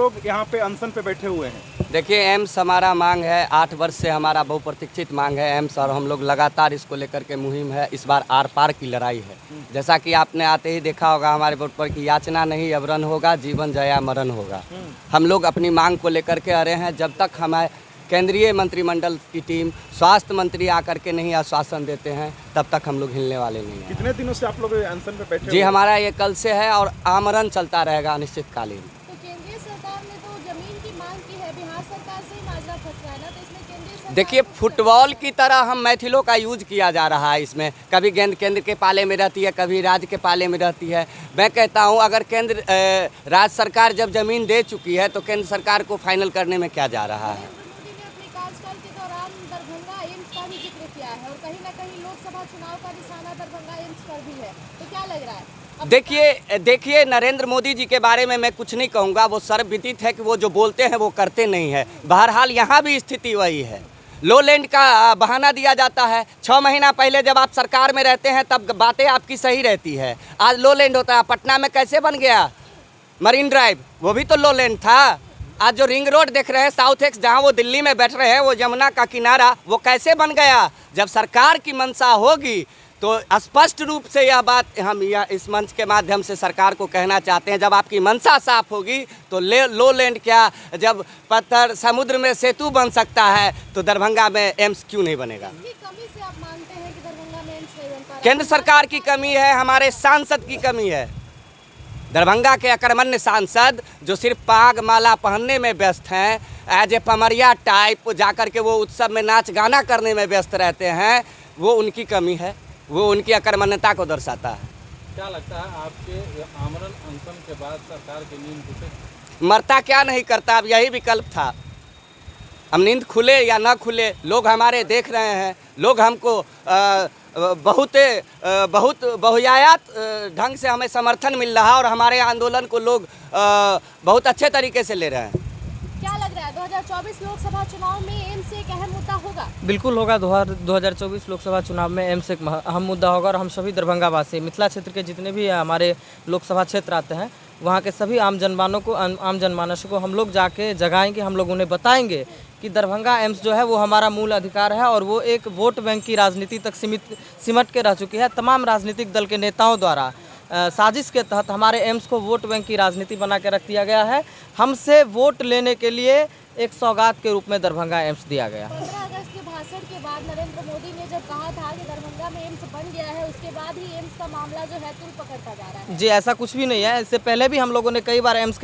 लोग यहाँ पे अनशन पे बैठे हुए हैं? देखिए, एम्स हमारा मांग है, 8 वर्ष से हमारा बहुप्रतीक्षित मांग है एम्स, और हम लोग लगातार इसको लेकर के मुहिम है। इस बार आर पार की लड़ाई है। जैसा कि आपने आते ही देखा होगा हमारे बोर्ड पर कि याचना नहीं अब रन होगा, जीवन जया मरण होगा। हम लोग अपनी मांग को लेकर के आ रहे हैं। जब तक हमारे केंद्रीय मंत्रिमंडल की टीम, स्वास्थ्य मंत्री आकर के नहीं आश्वासन देते हैं, तब तक हम लोग हिलने वाले नहीं हैं। कितने दिनों से आप लोग अनशन पे बैठे जी, हमारा ये कल से है और आमरण चलता रहेगा अनिश्चितकालीन। तो केंद्रीय सरकार ने तो जमीन की मांग की है, बिहार सरकार से ही माजरा फंस रहा है ना, तो इसमें केंद्रीय सरकार देखिए, फुटबॉल की तरह हम मैथिलों का यूज किया जा रहा है इसमें। कभी गेंद केंद्र के पाले में रहती है, कभी राज्य के पाले में रहती है। मैं कहता हूं, अगर केंद्र राज्य सरकार जब ज़मीन दे चुकी है तो केंद्र सरकार को फाइनल करने में क्या जा रहा है। नरेंद्र मोदी ने अपने कार्यकाल के दौरान दरभंगा एम्स का भी जिक्र किया है और कहीं ना कहीं लोकसभा चुनाव का निशाना दरभंगा एम्स पर भी है, तो क्या लग रहा है? देखिए, नरेंद्र मोदी जी के बारे में मैं कुछ नहीं कहूँगा। वो सर्वविदित है कि वो जो बोलते हैं वो करते नहीं है। बहरहाल यहाँ भी स्थिति वही है। लो लैंड का बहाना दिया जाता है। 6 महीना पहले जब आप सरकार में रहते हैं तब बातें आपकी सही रहती है। आज लो लैंड होता है। पटना में कैसे बन गया मरीन ड्राइव? वो भी तो लो लैंड था। आज जो रिंग रोड देख रहे हैं साउथ एक्स, जहाँ वो दिल्ली में बैठ रहे हैं, वो यमुना का किनारा, वो कैसे बन गया? जब सरकार की मंशा होगी तो स्पष्ट रूप से यह बात हम इस मंच के माध्यम से सरकार को कहना चाहते हैं। जब आपकी मंशा साफ होगी तो लो लैंड क्या, जब पत्थर समुद्र में सेतु बन सकता है तो दरभंगा में एम्स क्यों नहीं बनेगा? किसकी कमी से आप मानते हैं कि दरभंगा में एम्स नहीं बन पा रहा? केंद्र सरकार की कमी है, हमारे सांसद की कमी है। दरभंगा के अकर्मण्य सांसद जो सिर्फ पाग माला पहनने में व्यस्त हैं, एज ए पमरिया टाइप जाकर के वो उत्सव में नाच गाना करने में व्यस्त रहते हैं, वो उनकी कमी है। वो उनकी अकर्मण्यता को दर्शाता है। क्या लगता है आपके आमरण अनशन के बाद सरकार की नींद टूटे? मरता क्या नहीं करता, अब यही विकल्प था। हम नींद खुले या ना खुले, लोग हमारे देख रहे हैं। लोग हमको बहुत बहुयात ढंग से हमें समर्थन मिल रहा है और हमारे आंदोलन को लोग बहुत अच्छे तरीके से ले रहे हैं। क्या लग रहा है 2024 लोकसभा चुनाव में एम्स एक अहम मुद्दा होगा? बिल्कुल होगा। 2024 लोकसभा चुनाव में एम्स एक अहम मुद्दा होगा और हम सभी दरभंगा वासी, मिथिला क्षेत्र के जितने भी हमारे लोकसभा क्षेत्र आते हैं, वहाँ के सभी आम जनमानस को हम लोग जाके जगाएंगे। हम लोग उन्हें बताएंगे कि दरभंगा एम्स जो है वो हमारा मूल अधिकार है और वो एक वोट बैंक की राजनीति तक सिमट के रह चुकी है। तमाम राजनीतिक दल के नेताओं द्वारा साजिश के तहत हमारे एम्स को वोट बैंक की राजनीति बना के रख दिया गया है। हमसे वोट लेने के लिए एक सौगात के रूप में दरभंगा एम्स दिया गया। 15 अगस्त के भाषण के बाद नरेंद्र मोदी ने जब कहा था कि दरभंगा में एम्स बन गया है, उसके बाद ही एम्स का मामला जो है तुल पकड़ता जा रहा है। जी, ऐसा कुछ भी नहीं है। इससे पहले भी हम लोगों ने कई बार एम्स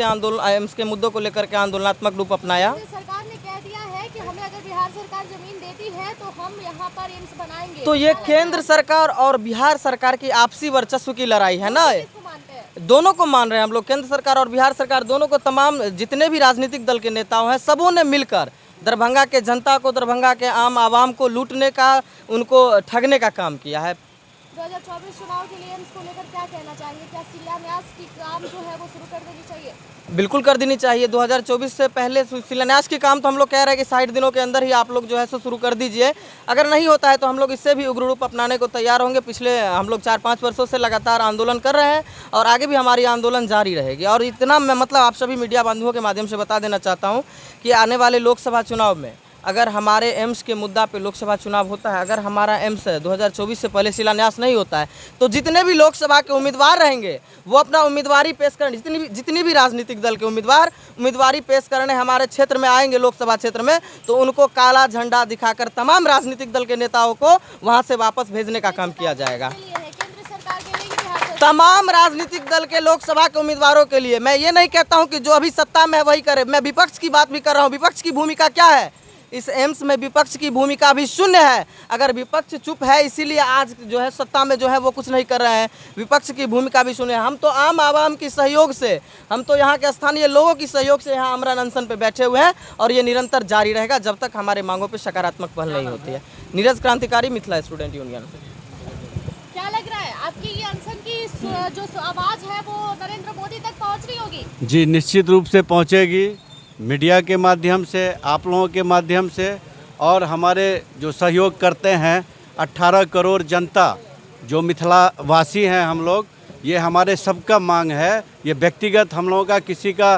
के मुद्दों को लेकर के आंदोलनात्मक रूप अपनाया। सरकार ने कह दिया है कि हमें अगर बिहार सरकार जमीन देती है तो हम यहाँ पर एम्स बनाएंगे। तो ये केंद्र सरकार और बिहार सरकार की आपसी वर्चस्व की लड़ाई है ना। किसको मानते हैं? दोनों को मान रहे हैं हम लोग। केंद्र सरकार और बिहार सरकार दोनों को, तमाम जितने भी राजनीतिक दल के नेताओं हैं, सबों ने मिलकर दरभंगा के जनता को, दरभंगा के आम आवाम को लूटने का, उनको ठगने का काम किया है। 2024 चुनाव के लिए एम्स को लेकर क्या कहना चाहिए? क्या शिलान्यास की काम जो है वो शुरू कर देनी चाहिए? बिल्कुल कर देनी चाहिए। 2024 से पहले शिलान्यास की काम तो हम लोग कह रहे हैं कि 60 दिनों के अंदर ही आप लोग जो है सो शुरू कर दीजिए। अगर नहीं होता है तो हम लोग इससे भी उग्र रूप अपनाने को तैयार होंगे। पिछले हम लोग 4-5 वर्षों से लगातार आंदोलन कर रहे हैं और आगे भी हमारी आंदोलन जारी रहेगी। और इतना मैं आप सभी मीडिया बंधुओं के माध्यम से बता देना चाहता हूँ कि आने वाले लोकसभा चुनाव में अगर हमारे एम्स के मुद्दा पे लोकसभा चुनाव होता है, अगर हमारा एम्स 2024 से पहले शिलान्यास नहीं होता है, तो जितने भी लोकसभा के उम्मीदवार रहेंगे वो अपना उम्मीदवारी पेश करने, जितनी भी राजनीतिक दल के उम्मीदवारी पेश करने हमारे क्षेत्र में आएंगे, लोकसभा क्षेत्र में, तो उनको काला झंडा दिखाकर तमाम राजनीतिक दल के नेताओं को वहाँ से वापस भेजने का काम किया जाएगा। तमाम राजनीतिक दल के लोकसभा के उम्मीदवारों के लिए। मैं ये नहीं कहता हूँ कि जो अभी सत्ता में है वही करे, मैं विपक्ष की बात भी कर रहा हूँ। विपक्ष की भूमिका क्या है इस एम्स में? विपक्ष की भूमिका भी शून्य है। अगर विपक्ष चुप है इसीलिए आज जो है सत्ता में जो है वो कुछ नहीं कर रहे हैं, विपक्ष की भूमिका भी शून्य है। हम तो आम आवाम की सहयोग से, हम तो यहाँ के स्थानीय लोगों की सहयोग से यहाँ आमरण अनशन पे बैठे हुए हैं और ये निरंतर जारी रहेगा जब तक हमारे मांगों पर सकारात्मक पहल नहीं होती है। नीरज क्रांतिकारी, मिथिला स्टूडेंट यूनियन। क्या लग रहा है आपकी ये अनशन की जो आवाज़ है वो नरेंद्र मोदी तक पहुँच रही होगी? जी, निश्चित रूप से पहुँचेगी। मीडिया के माध्यम से, आप लोगों के माध्यम से और हमारे जो सहयोग करते हैं 18 करोड़ जनता जो मिथिला वासी हैं हम लोग, ये हमारे सबका मांग है। ये व्यक्तिगत हम लोगों का किसी का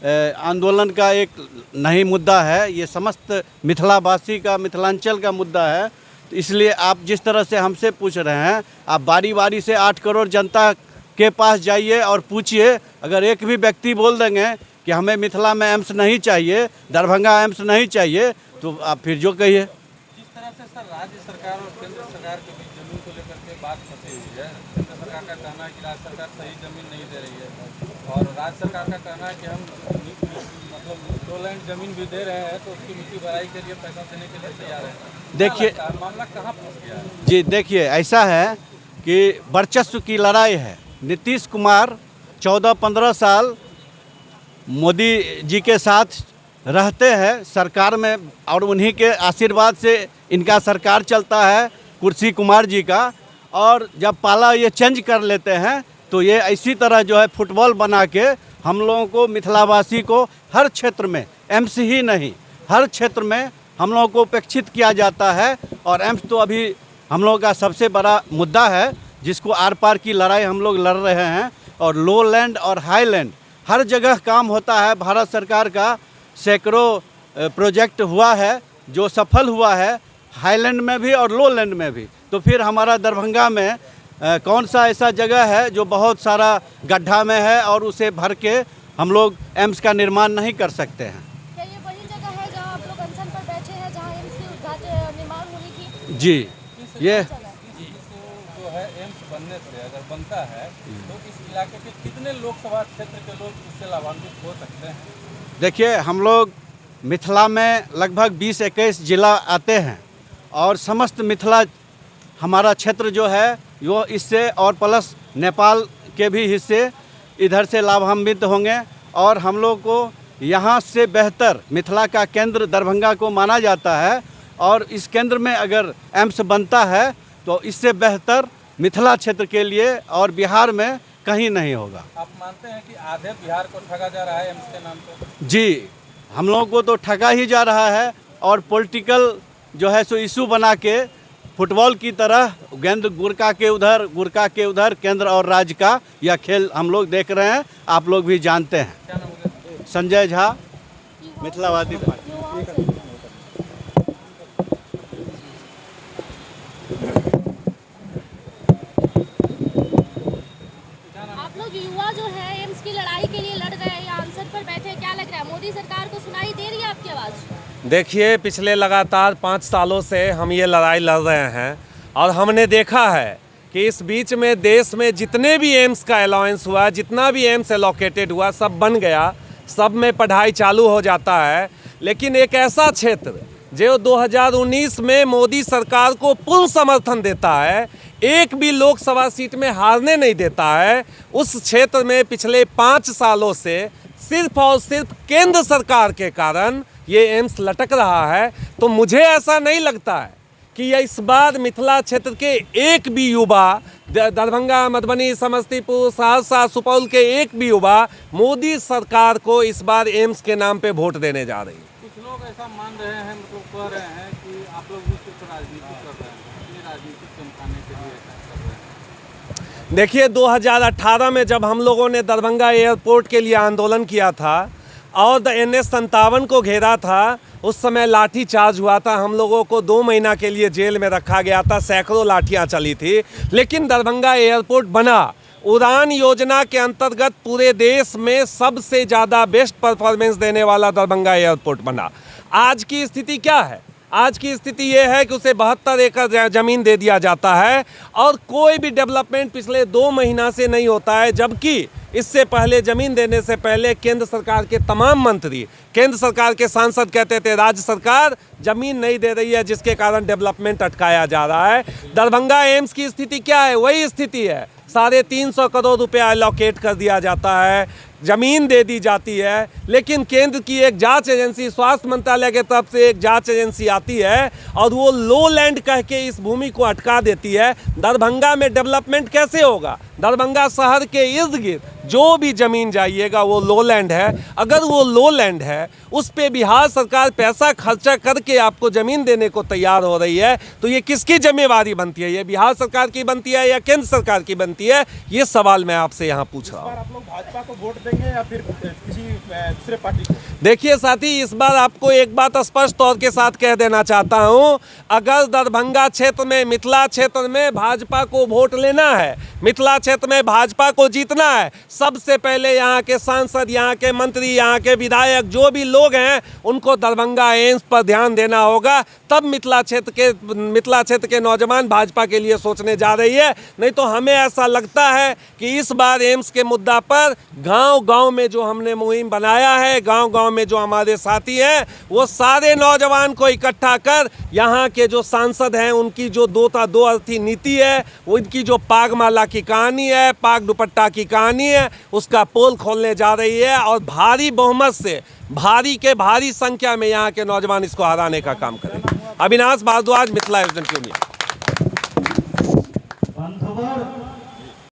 आंदोलन का एक नहीं मुद्दा है, ये समस्त मिथिलावासी का, मिथिलांचल का मुद्दा है। तो इसलिए आप जिस तरह से हमसे पूछ रहे हैं, आप बारी बारी से 8 करोड़ जनता के पास जाइए और पूछिए। अगर एक भी व्यक्ति बोल देंगे कि हमें मिथिला में एम्स नहीं चाहिए, दरभंगा एम्स नहीं चाहिए, तो आप फिर जो कहिए। जिस तरह से सर राज्य सरकार और केंद्र सरकार के बीच जमीन को लेकर के बात फंसी हुई है, केंद्र सरकार का कहना है कि राज्य सरकार सही जमीन नहीं दे रही है और राज्य सरकार का कहना है कि हम मतलब 2 लैंड जमीन भी दे रहे हैं तो उसकी मिट्टी भराई के लिए पैसा देने के लिए तैयार है। देखिए मामला कहाँ फंस गया है? जी, देखिए ऐसा है कि वर्चस्व की लड़ाई है। नीतीश कुमार 14-15 साल मोदी जी के साथ रहते हैं सरकार में और उन्हीं के आशीर्वाद से इनका सरकार चलता है, कुर्सी कुमार जी का। और जब पाला ये चेंज कर लेते हैं तो ये इसी तरह जो है फुटबॉल बना के हम लोगों को, मिथिलावासी को हर क्षेत्र में, एम्स ही नहीं हर क्षेत्र में हम लोगों को उपेक्षित किया जाता है। और एम्स तो अभी हम लोगों का सबसे बड़ा मुद्दा है जिसको आर पार की लड़ाई हम लोग लड़ रहे हैं। और लो लैंड और हाई लैंड हर जगह काम होता है। भारत सरकार का सैकड़ों प्रोजेक्ट हुआ है जो सफल हुआ है, हाईलैंड में भी और लो लैंड में भी। तो फिर हमारा दरभंगा में कौन सा ऐसा जगह है जो बहुत सारा गड्ढा में है और उसे भर के हम लोग एम्स का निर्माण नहीं कर सकते हैं? क्या ये वही जगह है जहाँ आप लोग अनशन पर बैठे हैं, जहाँ एम्स की उद्घाटन निर्माण होनी थी? जी, ये जो है एम्स बनने से अगर बनता है तो इस इलाके के कितने लोकसभा क्षेत्र के लोग इससे लाभान्वित हो सकते हैं? देखिए, हम लोग मिथिला में लगभग 20-21 जिला आते हैं और समस्त मिथिला हमारा क्षेत्र जो है वो इससे और प्लस नेपाल के भी हिस्से इधर से लाभान्वित होंगे। और हम लोग को यहाँ से बेहतर मिथिला का केंद्र दरभंगा को माना जाता है। और इस केंद्र में अगर एम्स बनता है तो इससे बेहतर मिथिला क्षेत्र के लिए और बिहार में कहीं नहीं होगा। आप मानते हैं कि आधे बिहार को ठगा जा रहा है एम्स के नाम पर? जी, हम लोगों को तो ठगा ही जा रहा है और पॉलिटिकल जो है सो इशू बना के फुटबॉल की तरह गेंद गुरका के उधर केंद्र और राज्य का यह खेल हम लोग देख रहे हैं। आप लोग भी जानते हैं। क्या नाम है? संजय झा, मिथिलावादी पार्टी। आप लोग युवा जो है एम्स की लड़ाई के लिए लड़ रहे हैं या अनशन पर बैठे हैं, क्या लग रहा है मोदी सरकार को सुनाई दे रही है आपकी आवाज़? देखिए, पिछले लगातार 5 सालों से हम ये लड़ाई लड़ रहे हैं और हमने देखा है कि इस बीच में देश में जितने भी एम्स का अलाउंस हुआ, जितना भी एम्स एलोकेटेड हुआ, सब बन गया, सब में पढ़ाई चालू हो जाता है। लेकिन एक ऐसा क्षेत्र जो 2019 में मोदी सरकार को पूर्ण समर्थन देता है, एक भी लोकसभा सीट में हारने नहीं देता है, उस क्षेत्र में पिछले 5 सालों से सिर्फ और सिर्फ केंद्र सरकार के कारण ये एम्स लटक रहा है। तो मुझे ऐसा नहीं लगता है कि यह इस बार मिथिला क्षेत्र के एक भी युवा, दरभंगा, मधुबनी, समस्तीपुर, सहरसा, सुपौल के एक भी युवा मोदी सरकार को इस बार एम्स के नाम पे वोट देने जा रही है। कुछ लोग ऐसा मान रहे हैं, मतलब कह रहे हैं कि आप लोग भी सिर्फ राजनीति कर रहे हैं, अपनी राजनीति चमकाने के लिए ऐसा कर रहे हैं। देखिए, 2018 में जब हम लोगों ने दरभंगा एयरपोर्ट के लिए आंदोलन किया था और NH-57 को घेरा था, उस समय लाठी चार्ज हुआ था, हम लोगों को 2 महीना के लिए जेल में रखा गया था, सैकड़ों लाठियां चली थी। लेकिन दरभंगा एयरपोर्ट बना। उड़ान योजना के अंतर्गत पूरे देश में सबसे ज़्यादा बेस्ट परफॉर्मेंस देने वाला दरभंगा एयरपोर्ट बना। आज की स्थिति क्या है? आज की स्थिति ये है कि उसे 72 एकड़ ज़मीन दे दिया जाता है और कोई भी डेवलपमेंट पिछले 2 महीना से नहीं होता है। जबकि इससे पहले, ज़मीन देने से पहले, केंद्र सरकार के तमाम मंत्री, केंद्र सरकार के सांसद कहते थे राज्य सरकार ज़मीन नहीं दे रही है, जिसके कारण डेवलपमेंट अटकाया जा रहा है। दरभंगा एम्स की स्थिति क्या है? वही स्थिति है। 350 करोड़ रुपया एलोकेट कर दिया जाता है, ज़मीन दे दी जाती है, लेकिन केंद्र की एक जांच एजेंसी, स्वास्थ्य मंत्रालय की तरफ से एक जांच एजेंसी आती है और वो लो लैंड कह के इस भूमि को अटका देती है। दरभंगा में डेवलपमेंट कैसे होगा? दरभंगा शहर के इर्द गिर्द जो भी ज़मीन जाइएगा वो लोलैंड है। अगर वो लोलैंड है उस पे बिहार सरकार पैसा खर्चा करके आपको ज़मीन देने को तैयार हो रही है, तो ये किसकी जिम्मेवारी बनती है? ये बिहार सरकार की बनती है या केंद्र सरकार की बनती है? ये सवाल मैं आपसे यहाँ पूछ रहा हूँ। आप लोग भाजपा को वोट देंगे या फिर किसी दूसरे पार्टी को? देखिए साथी, इस बार आपको एक बात स्पष्ट तौर के साथ कह देना चाहता हूं, अगर दरभंगा क्षेत्र में, मिथिला क्षेत्र में भाजपा को वोट लेना है, मिथिला क्षेत्र में भाजपा को जीतना है, सबसे पहले यहाँ के सांसद, यहाँ के मंत्री, यहाँ के विधायक जो भी लोग हैं उनको दरभंगा एम्स पर ध्यान देना होगा। तब मिथिला क्षेत्र के नौजवान भाजपा के लिए सोचने जा रही है। नहीं तो हमें ऐसा लगता है कि इस बार एम्स के मुद्दा पर गांव-गांव में जो हमने मुहिम बनाया है, गांव-गांव में जो हमारे साथी हैं, वो सारे नौजवान को इकट्ठा कर यहाँ के जो सांसद हैं उनकी जो दो अर्थी नीति है, उनकी जो पागमाला की कहानी है, पाग दुपट्टा की कहानी है, उसका पोल खोलने जा रही है और भारी बहुमत से, भारी संख्या में यहाँ के नौजवान इसको हराने का काम करेंगे। अविनाश भारद्वाज, मिथिला यूनियन।